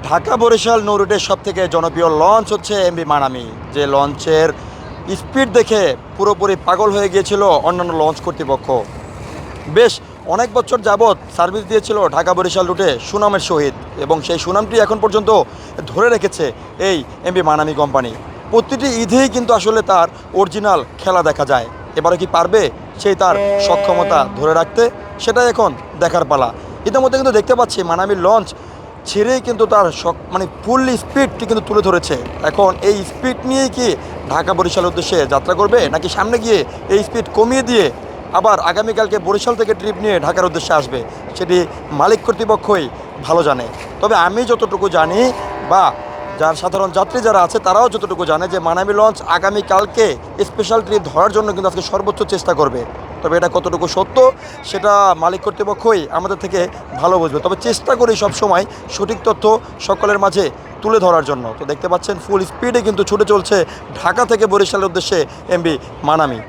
ঢাকা বরিশাল নৌ রুটের সবথেকে জনপ্রিয় লঞ্চ হচ্ছে এমভি মানামি, যে লঞ্চের স্পিড দেখে পুরোপুরি পাগল হয়ে গিয়েছিল অন্যান্য লঞ্চ কর্তৃপক্ষ। বেশ অনেক বছর যাবৎ সার্ভিস দিয়েছিল ঢাকা বরিশাল রুটে সুনামের সহিত, এবং সেই সুনামটি এখন পর্যন্ত ধরে রেখেছে এই এমভি মানামি কোম্পানি। প্রতিটি ঈদেই কিন্তু আসলে তার অরিজিনাল খেলা দেখা যায়। এবারে কি পারবে সেই তার সক্ষমতা ধরে রাখতে, সেটাই এখন দেখার পালা। ইতিমধ্যে কিন্তু দেখতে পাচ্ছি মানামির লঞ্চ ছেড়েই কিন্তু তার মানে ফুল স্পিডটি কিন্তু তুলে ধরেছে। এখন এই স্পিড নিয়েই কি ঢাকা বরিশালের উদ্দেশ্যে যাত্রা করবে, নাকি সামনে গিয়ে এই স্পিড কমিয়ে দিয়ে আবার আগামীকালকে বরিশাল থেকে ট্রিপ নিয়ে ঢাকার উদ্দেশ্যে আসবে, সেটি মালিক কর্তৃপক্ষই ভালো জানে। তবে আমি যতটুকু জানি, বা যার সাধারণ যাত্রী যারা আছে তারাও যতটুকু জানে, যে মানামি লঞ্চ আগামীকালকে স্পেশাল ট্রিপ ধরার জন্য কিন্তু আজকে সর্বোচ্চ চেষ্টা করবে। তবে এটা কতটুকু সত্য সেটা মালিক কর্তৃপক্ষই আমাদের থেকে ভালো বুঝবে। তবে চেষ্টা করি সবসময় সঠিক তথ্য সকলের মাঝে তুলে ধরার জন্য। তো দেখতে পাচ্ছেন ফুল স্পিডে কিন্তু ছুটে চলছে ঢাকা থেকে বরিশালের উদ্দেশ্যে এমভি মানামি।